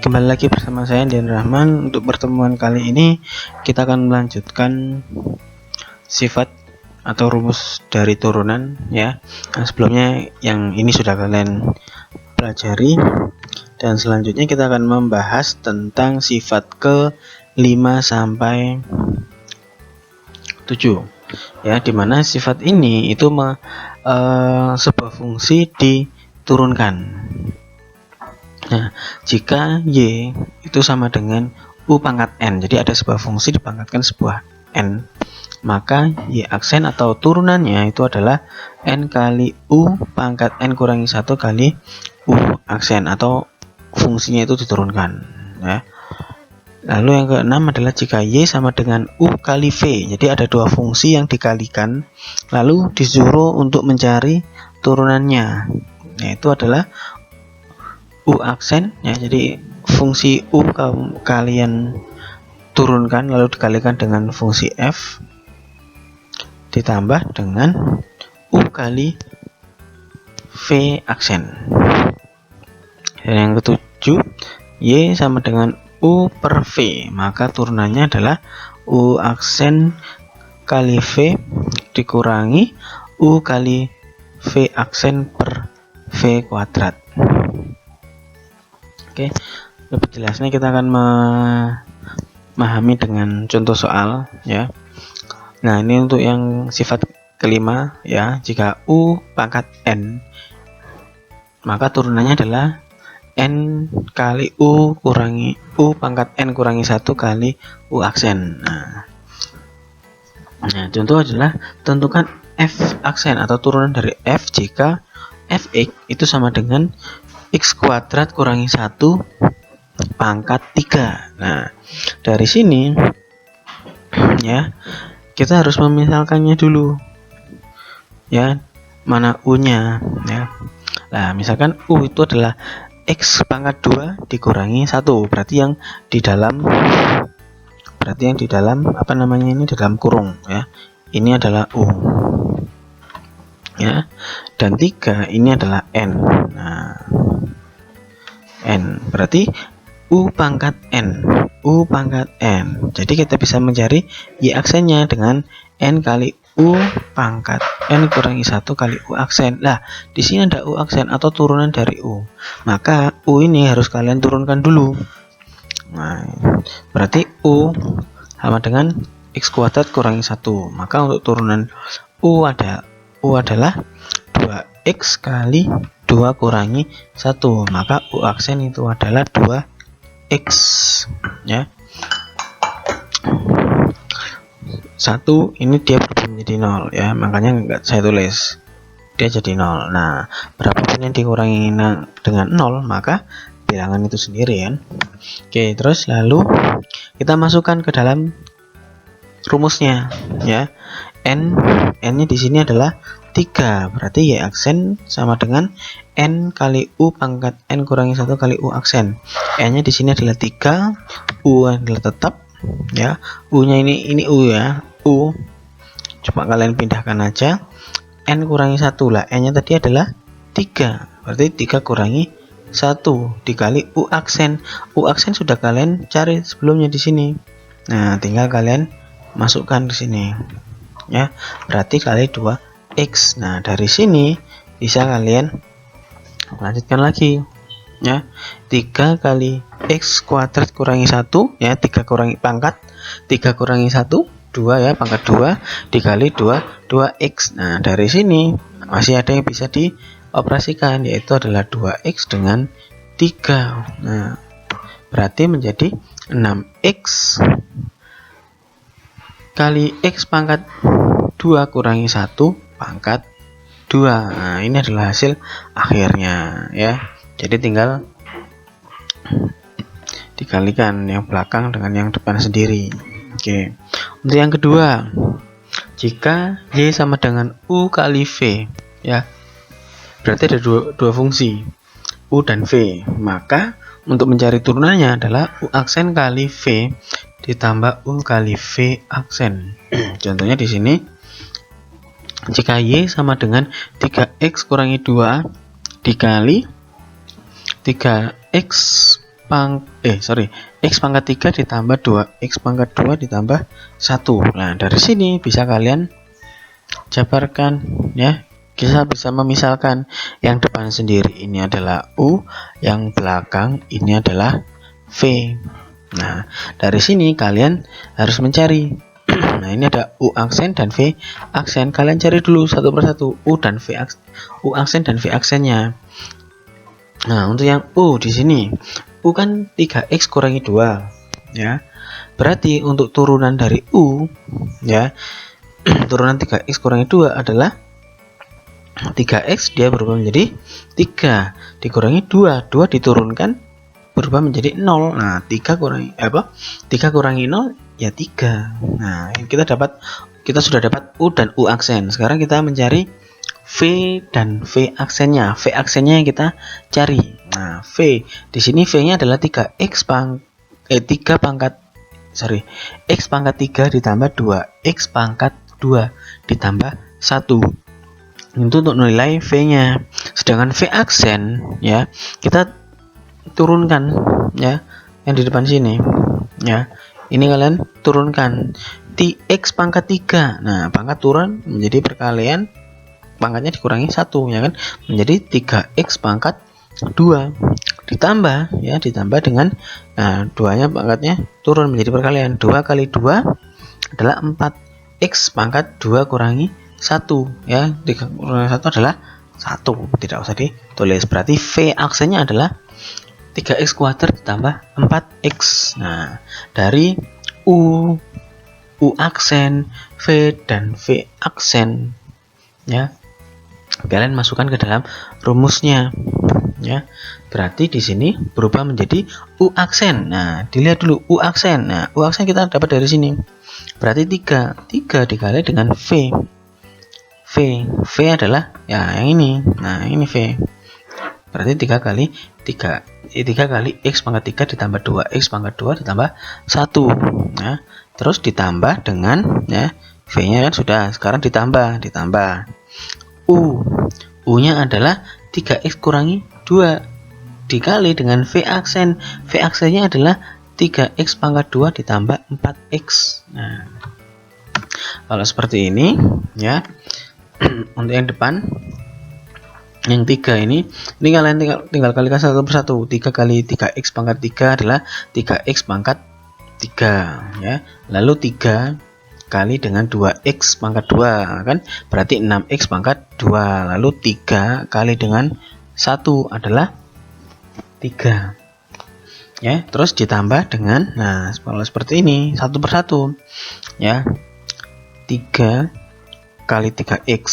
kembali lagi bersama saya Dian Rahman. Untuk pertemuan kali ini kita akan melanjutkan sifat atau rumus dari turunan ya. Nah, sebelumnya yang ini sudah kalian pelajari, dan selanjutnya kita akan membahas tentang sifat ke 5 sampai 7 ya, dimana sifat ini itu sebuah fungsi diturunkan. Nah, jika Y itu sama dengan U pangkat N, jadi ada sebuah fungsi dipangkatkan sebuah N, maka Y aksen atau turunannya itu adalah N kali U pangkat N kurangi 1 kali U aksen, atau fungsinya itu diturunkan ya. Lalu yang keenam adalah jika Y sama dengan U kali V, jadi ada dua fungsi yang dikalikan lalu disuruh untuk mencari turunannya, yaitu adalah U aksen ya. Jadi fungsi U kalian turunkan lalu dikalikan dengan fungsi F ditambah dengan U kali V aksen. Dan yang ketujuh, Y sama dengan U per V, maka turunannya adalah U aksen kali V dikurangi U kali V aksen per V kuadrat. Oke, lebih jelasnya kita akan memahami dengan contoh soal ya. Nah, ini untuk yang sifat kelima ya. Jika U pangkat N, maka turunannya adalah N kali U kurangi U pangkat N kurangi 1 kali U aksen. Nah, contoh adalah tentukan F aksen atau turunan dari F jika Fx itu sama dengan X kuadrat kurangi 1 pangkat 3. Nah, dari sini ya, kita harus memisalkannya dulu ya, mana U nya ya. Nah, misalkan U itu adalah X pangkat 2 dikurangi 1, berarti yang di dalam apa namanya ini, dalam kurung ya, ini adalah U ya, dan 3 ini adalah N. Nah, N berarti U pangkat N, U pangkat N. Jadi kita bisa mencari Y aksennya dengan N kali U pangkat N kurangi 1 kali U aksen. Lah, di sini ada U aksen atau turunan dari U, maka U ini harus kalian turunkan dulu. Nah, berarti U sama dengan X kuadrat kurangi 1, maka untuk turunan U adalah 2X kali 2 kurangi 1, maka U aksen itu adalah 2X ya. 1 ini dia berubah menjadi 0 ya, makanya enggak saya tulis, dia jadi 0. Nah, berapapun yang dikurangi dengan 0 maka bilangan itu sendiri kan. Oke, terus lalu kita masukkan ke dalam rumusnya ya. N-nya di sini adalah 3, berarti Y aksen sama dengan N kali U pangkat N kurangi 1 kali U aksen. N-nya di sini adalah 3, U adalah tetap ya. U-nya ini U ya, U. Coba kalian pindahkan aja. N kurangi 1 lah, N-nya tadi adalah 3, berarti 3 kurangi 1 dikali U aksen. U aksen sudah kalian cari sebelumnya di sini. Nah, tinggal kalian masukkan di sini ya, berarti kali 2X. Nah, dari sini bisa kalian lanjutkan lagi ya. 3 kali X kuadrat kurangi 1 ya, 3 kurangi pangkat 3 kurangi 1 2 ya, pangkat 2 dikali 2X. Nah, dari sini masih ada yang bisa dioperasikan, yaitu adalah 2X dengan 3. Nah, berarti menjadi 6X kali X pangkat 2 kurangi 1 pangkat 2. Nah, ini adalah hasil akhirnya ya. Jadi tinggal dikalikan yang belakang dengan yang depan sendiri. Oke. Untuk yang kedua, jika Y sama dengan U kali V ya, berarti ada dua fungsi U dan V, maka untuk mencari turunannya adalah U aksen kali V ditambah U kali V aksen. Contohnya di sini, jika Y sama dengan 3X kurangi 2 dikali 3X X pangkat 3 ditambah 2X pangkat 2 ditambah 1. Nah, dari sini bisa kalian jabarkan ya. Kita bisa memisalkan yang depan sendiri ini adalah U, yang belakang ini adalah V. Nah, dari sini kalian harus mencari. Nah, ini ada U aksen dan V aksen. Kalian cari dulu satu persatu U aksen dan V aksennya. Nah, untuk yang U di sini, U kan 3X kurangi 2 ya. Berarti untuk turunan dari U ya, turunan 3X kurangi 2 adalah 3X, dia berubah menjadi 3 dikurangi 2 diturunkan berubah menjadi 0. Nah, 3 kurangi 0 ya 3. Nah, kita sudah dapat U dan U aksen. Sekarang kita mencari V dan V aksennya. V aksennya yang kita cari. Nah, V di sini V-nya adalah 3X X pangkat 3 ditambah 2X pangkat 2 ditambah 1. Itu untuk nilai V-nya. Sedangkan V aksen ya, kita turunkan ya, yang di depan sini ya. Ini kalian turunkan X pangkat 3. Nah, pangkat turun menjadi perkalian pangkatnya dikurangi 1 ya kan, menjadi 3X pangkat 2 ditambah dengan 2-nya pangkatnya turun menjadi perkalian. 2 kali 2 adalah 4X pangkat 2 kurangi 1 ya. 3 kurangi 1 adalah 1, tidak usah ditulis. Berarti V aksennya adalah 3X kuadrat ditambah 4X. Nah, dari U aksen, V dan V aksen ya, kalian masukkan ke dalam rumusnya ya. Berarti di sini berubah menjadi U aksen. Nah, dilihat dulu U aksen. Nah, U aksen kita dapat dari sini. Berarti 3 dikali dengan V. V adalah ya yang ini. Nah, ini V. Berarti 3 kali X pangkat 3 ditambah 2X pangkat 2 ditambah 1 ya. Terus ditambah dengan ya, V-nya kan sudah, sekarang ditambah U nya adalah 3X kurangi 2 dikali dengan V aksen. V aksennya adalah 3X pangkat 2 ditambah 4X. Nah, kalau seperti ini ya. Untuk yang depan, yang 3 ini kalian tinggal kalikan satu persatu. 3 kali 3X pangkat 3 adalah 3X pangkat 3 ya. Lalu 3 kali dengan 2X pangkat 2 kan, berarti 6X pangkat 2. Lalu 3 kali dengan 1 adalah 3 ya. Terus ditambah dengan, nah kalau seperti ini satu persatu ya. 3 kali 3X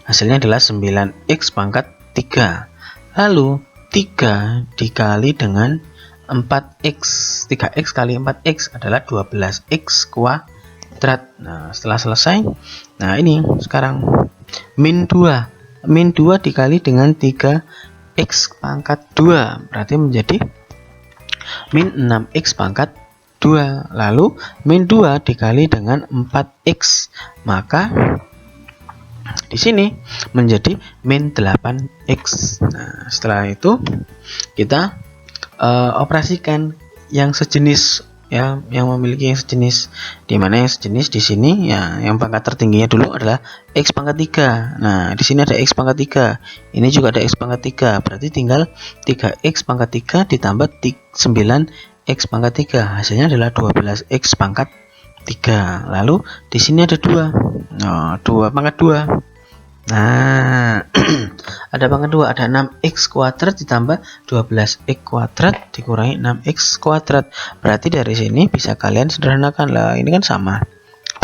hasilnya adalah 9X pangkat 3. Lalu 3 dikali dengan 4X. 3X kali 4X adalah 12X kuadrat. Nah, setelah selesai, nah ini sekarang min 2 dikali dengan 3X pangkat 2 berarti menjadi min 6X pangkat 2. Lalu min 2 dikali dengan 4X, maka di sini menjadi min 8X. Nah, setelah itu kita operasikan yang sejenis ya, yang memiliki yang sejenis. Di mana yang sejenis di sini ya, yang pangkat tertingginya dulu adalah X pangkat 3. Nah, di sini ada X pangkat 3. Ini juga ada X pangkat 3. Berarti tinggal 3X pangkat 3 ditambah 9X pangkat 3. Hasilnya adalah 12X pangkat 3. Lalu di sini ada 2. Nah, 2 pangkat 2. Nah, ada pangkat 2, ada 6X kuadrat ditambah 12X kuadrat dikurangi 6X kuadrat. Berarti dari sini bisa kalian sederhanakan lah, ini kan sama.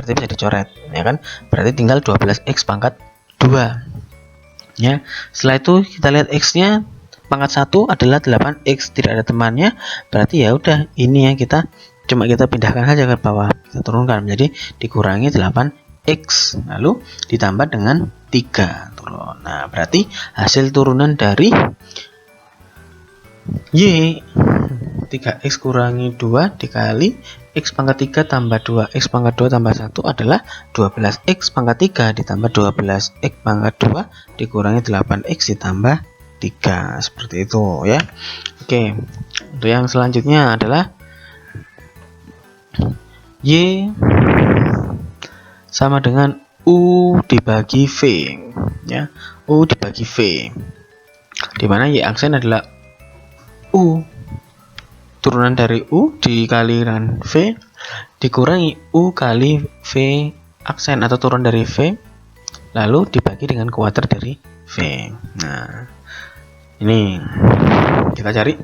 Berarti bisa dicoret, ya kan? Berarti tinggal 12X pangkat 2. Ya. Setelah itu kita lihat X-nya pangkat 1 adalah 8X, tidak ada temannya. Berarti ya udah, ini yang kita pindahkan saja ke bawah. Kita turunkan menjadi dikurangi 8X, lalu ditambah dengan 3 turun. Nah, berarti hasil turunan dari Y 3X kurangi 2 dikali X pangkat 3 tambah 2X pangkat 2 tambah 1 adalah 12X pangkat 3 ditambah 12X pangkat 2 dikurangi 8X ditambah 3. Seperti itu ya. Oke. Untuk yang selanjutnya adalah Y sama dengan U dibagi V, ya. U dibagi V, dimana Y aksen adalah U, turunan dari U dikali dengan V dikurangi U kali V aksen atau turun dari V, lalu dibagi dengan kuadrat dari V. Nah, ini kita cari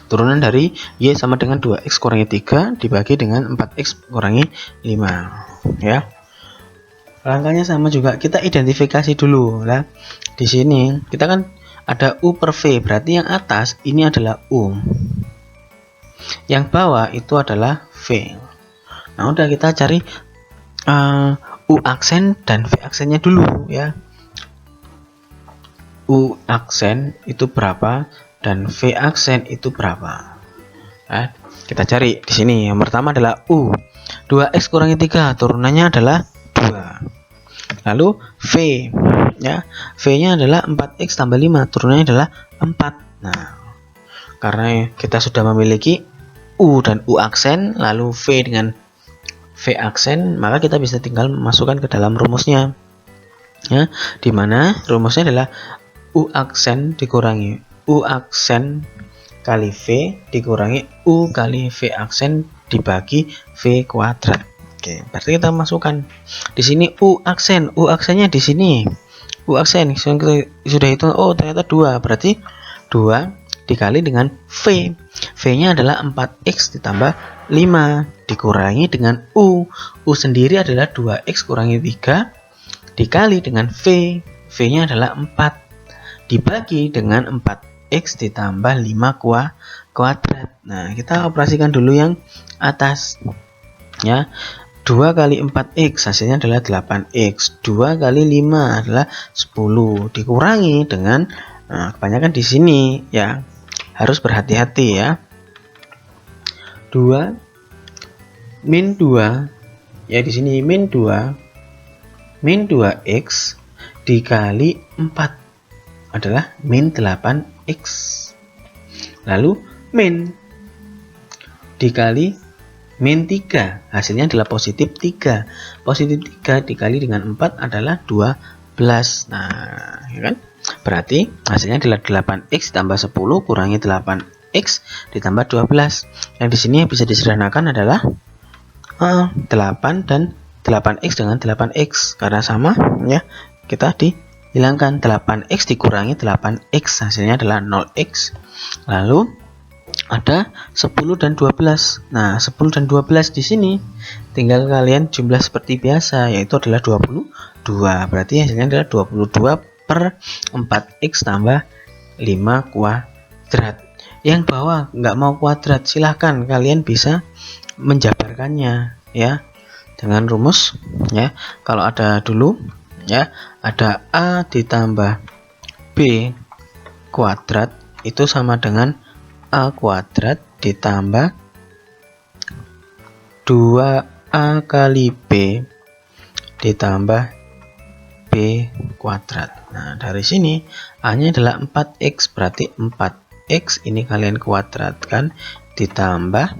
turunan dari Y sama dengan 2X kurangi 3 dibagi dengan 4X kurangi 5, ya. Langkahnya sama juga, kita identifikasi dulu lah. Di sini kita kan ada U per V, berarti yang atas ini adalah U, yang bawah itu adalah V. Nah, udah kita cari U aksen dan V aksennya dulu, ya. U aksen itu berapa dan V aksen itu berapa? Nah, kita cari di sini. Yang pertama adalah U. 2X kurangi 3, turunannya adalah 2. Lalu V, ya. V-nya adalah 4X tambah 5, turunannya adalah 4. Nah, karena kita sudah memiliki U dan U aksen, lalu V dengan V aksen, maka kita bisa tinggal masukkan ke dalam rumusnya, ya, dimana rumusnya adalah U aksen dikurangi U aksen kali V dikurangi U kali V aksen dibagi V kuadrat. Oke, berarti kita masukkan di sini U aksennya di sini. U aksen sudah hitung, oh ternyata 2, berarti 2 dikali dengan V. V-nya adalah 4X ditambah 5 dikurangi dengan U. U sendiri adalah 2X kurangi 3 dikali dengan V. V-nya adalah 4 dibagi dengan 4X ditambah 5 kuadrat. Nah, kita operasikan dulu yang atas, ya. 2 kali 4X hasilnya adalah 8X. 2 kali 5 adalah 10 dikurangi dengan, nah, kebanyakan di sini, ya, harus berhati-hati, ya. 2 min 2, ya, di sini min 2X dikali 4 adalah min 8X. Lalu min dikali min 3, hasilnya adalah positif 3. Positif 3 dikali dengan 4 adalah 12. Nah, ya kan? Berarti hasilnya adalah 8X tambah 10 kurangi 8X ditambah 12. Yang di sini bisa disederhanakan adalah 8 dan 8X dengan 8X. Karena sama, ya, kita dihilangkan. 8X dikurangi 8X, hasilnya adalah 0X. Lalu ada 10 dan 12. Nah, 10 dan 12 di sini tinggal kalian jumlah seperti biasa, yaitu adalah 22. Berarti hasilnya adalah 22 per 4X tambah 5 kuadrat. Yang bawah nggak mau kuadrat, silahkan kalian bisa menjabarkannya, ya, dengan rumus, ya. Kalau ada dulu, ya, ada A ditambah B kuadrat itu sama dengan A kuadrat ditambah 2A kali B ditambah B kuadrat. Nah, dari sini A-nya adalah 4X, berarti 4X ini kalian kuadratkan ditambah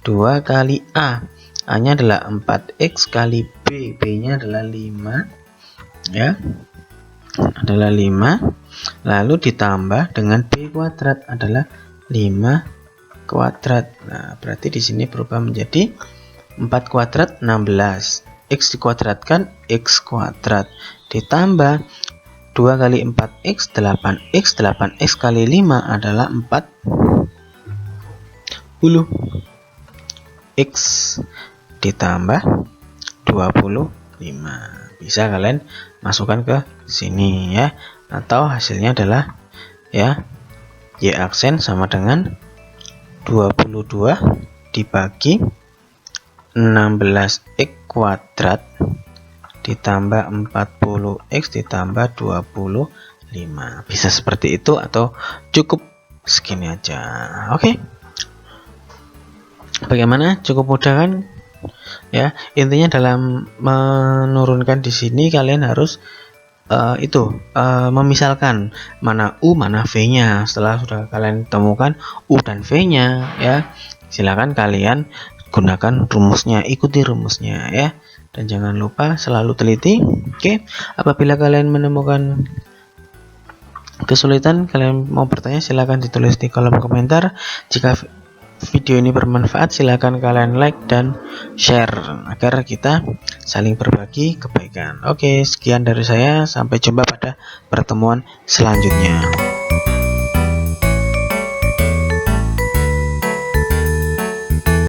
2 kali A. A-nya adalah 4X kali B, B-nya adalah 5, ya, adalah 5, lalu ditambah dengan B kuadrat adalah 5 kuadrat. Nah, berarti di sini berubah menjadi 4 kuadrat 16. X dikuadratkan X kuadrat ditambah 2 kali 4X 8X. 8X kali 5 adalah 40. X ditambah 25. Bisa kalian masukkan ke sini, ya. Atau hasilnya adalah, ya, Y aksen sama dengan 22 dibagi 16X kuadrat ditambah 40X ditambah 25. Bisa seperti itu atau cukup segini aja. Oke. Bagaimana? Cukup mudah kan? Ya, intinya dalam menurunkan di sini kalian harus memisalkan mana U mana V-nya. Setelah sudah kalian temukan U dan V-nya ya, silakan kalian gunakan rumusnya, ikuti rumusnya ya, dan jangan lupa selalu teliti. Oke, apabila kalian menemukan kesulitan, kalian mau bertanya, silakan ditulis di kolom komentar. Jika video ini bermanfaat, silakan kalian like dan share agar kita saling berbagi kebaikan. Oke, sekian dari saya, sampai jumpa pada pertemuan selanjutnya.